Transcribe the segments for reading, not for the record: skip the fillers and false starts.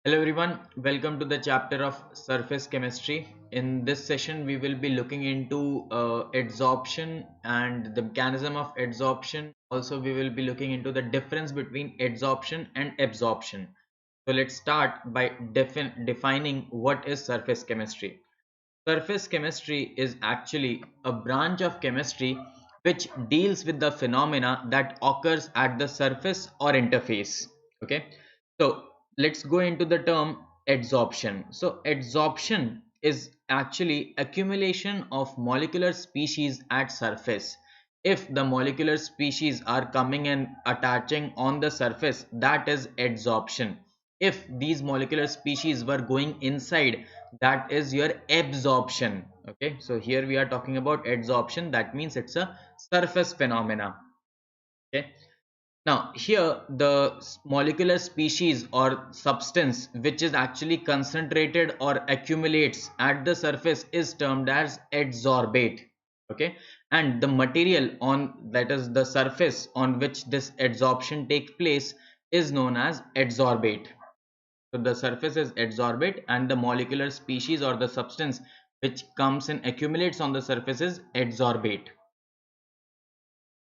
Hello everyone, welcome to the chapter of surface chemistry. In this session, we will be looking into adsorption and the mechanism of adsorption. Also, we will be looking into the difference between adsorption and absorption. So let's start by defining what is surface chemistry. Surface chemistry is actually a branch of chemistry which deals with the phenomena that occurs at the surface or interface. Okay, so let's go into the term adsorption. So adsorption is actually accumulation of molecular species at surface. If the molecular species are coming and attaching on the surface, that is adsorption. If these molecular species were going inside, that is your absorption. Okay, so here we are talking about adsorption. That means it's a surface phenomena. Okay, now here the molecular species or substance which is actually concentrated or accumulates at the surface is termed as adsorbate. Okay, and the material on, that is the surface on which this adsorption takes place, is known as adsorbate. So the surface is adsorbate and the molecular species or the substance which comes and accumulates on the surface is adsorbate.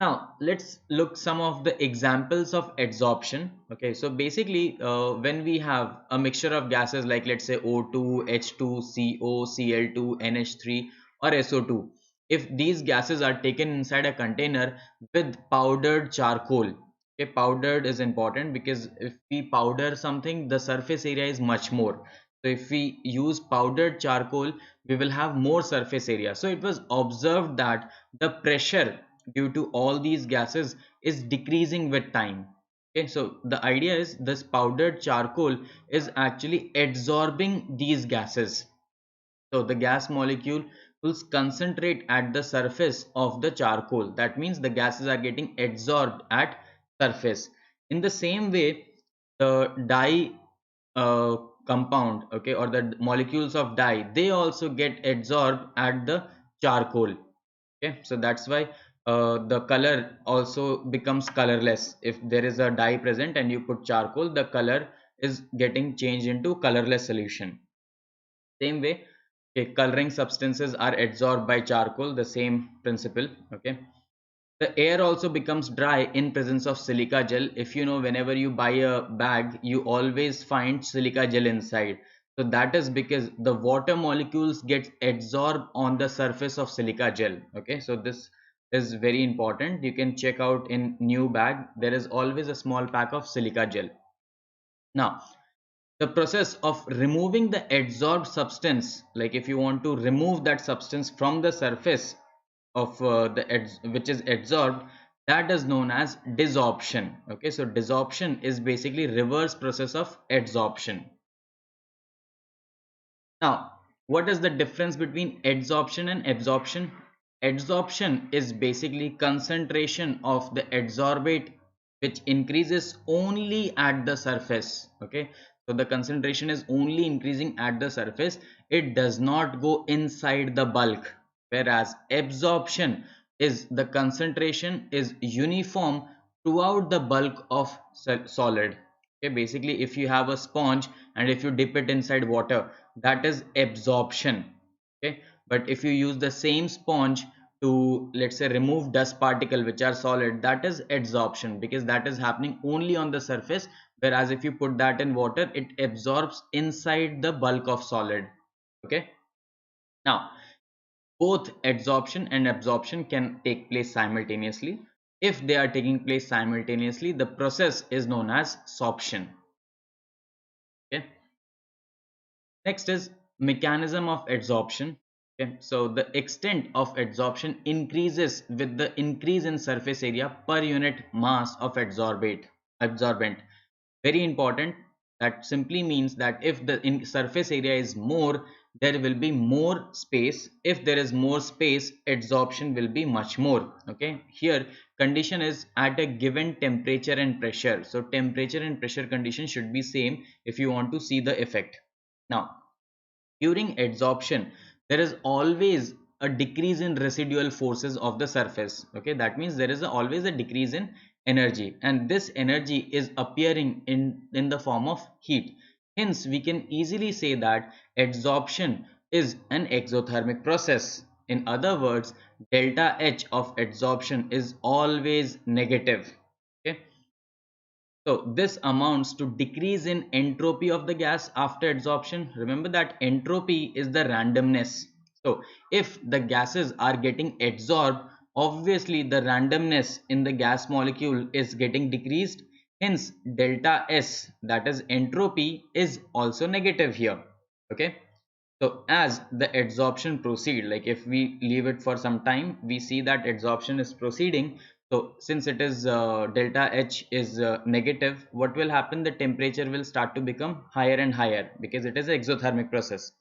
Now let's look some of the examples of adsorption. Okay, so basically when we have a mixture of gases like let's say O2, H2, CO, Cl2, NH3 or SO2, if these gases are taken inside a container with powdered charcoal. Okay, powdered is important because if we powder something, the surface area is much more. So if we use powdered charcoal, we will have more surface area. So it was observed that the pressure due to all these gases is decreasing with time. Okay, so the idea is this powdered charcoal is actually adsorbing these gases. So the gas molecule will concentrate at the surface of the charcoal. That means the gases are getting adsorbed at surface. In the same way, the dye uh, compound, okay, or the molecules of dye, they also get adsorbed at the charcoal. Okay, so that's why the color also becomes colorless. If there is a dye present and you put charcoal, the color is getting changed into colorless solution. Same way, okay, coloring substances are adsorbed by charcoal, the same principle. Okay, the air also becomes dry in presence of silica gel. If you know, whenever you buy a bag, you always find silica gel inside. So that is because the water molecules get adsorbed on the surface of silica gel. Okay, so this is very important. You can check out in new bag, there is always a small pack of silica gel. Now the process of removing the adsorbed substance, like if you want to remove that substance from the surface of which is adsorbed, that is known as desorption. Okay, so desorption is basically reverse process of adsorption. Now what is the difference between adsorption and absorption? Adsorption is basically concentration of the adsorbate which increases only at the surface. Okay, so the concentration is only increasing at the surface, it does not go inside the bulk. Whereas absorption is the concentration is uniform throughout the bulk of solid. Okay, basically if you have a sponge and if you dip it inside water, that is absorption. Okay, but if you use the same sponge to, let's say, remove dust particle which are solid, that is adsorption, because that is happening only on the surface. Whereas if you put that in water, it absorbs inside the bulk of solid. Okay, now both adsorption and absorption can take place simultaneously. If they are taking place simultaneously, the process is known as sorption. Okay, next is mechanism of adsorption. Okay, so the extent of adsorption increases with the increase in surface area per unit mass of absorbent. Very important. That simply means that if the surface area is more, there will be more space. If there is more space, adsorption will be much more. Okay, here condition is at a given temperature and pressure. So temperature and pressure condition should be same if you want to see the effect. Now during adsorption, there is always a decrease in residual forces of the surface. Okay, that means there is always a decrease in energy, and this energy is appearing in the form of heat. Hence, we can easily say that adsorption is an exothermic process. In other words, delta H of adsorption is always negative. Okay. So this amounts to decrease in entropy of the gas after adsorption. Remember that entropy is the randomness. So if the gases are getting adsorbed, obviously the randomness in the gas molecule is getting decreased. Hence delta S, that is entropy, is also negative here. Okay. So as the adsorption proceed, like if we leave it for some time, we see that adsorption is proceeding. So since it is delta H is negative, what will happen? The temperature will start to become higher and higher because it is an exothermic process.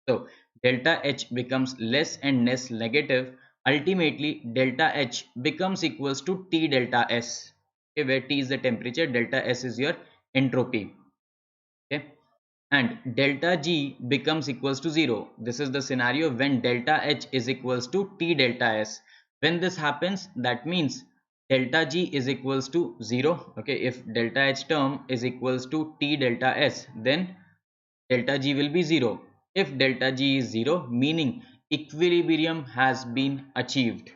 So delta H becomes less and less negative. Ultimately, delta H becomes equals to T delta S. Okay, where T is the temperature, delta S is your entropy. Okay, and delta G becomes equals to 0. This is the scenario when delta H is equals to T delta S. When this happens, that means delta G is equals to 0. Okay, if delta H term is equals to T delta S, then delta G will be 0. If delta G is 0, meaning equilibrium has been achieved.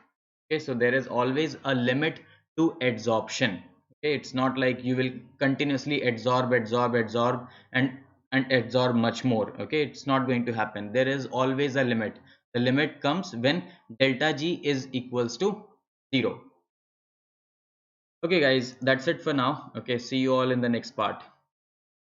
Okay, so there is always a limit to adsorption. Okay, it's not like you will continuously adsorb and adsorb much more. Okay, it's not going to happen. There is always a limit. The limit comes when delta G is equals to 0. Okay guys, that's it for now. Okay, see you all in the next part.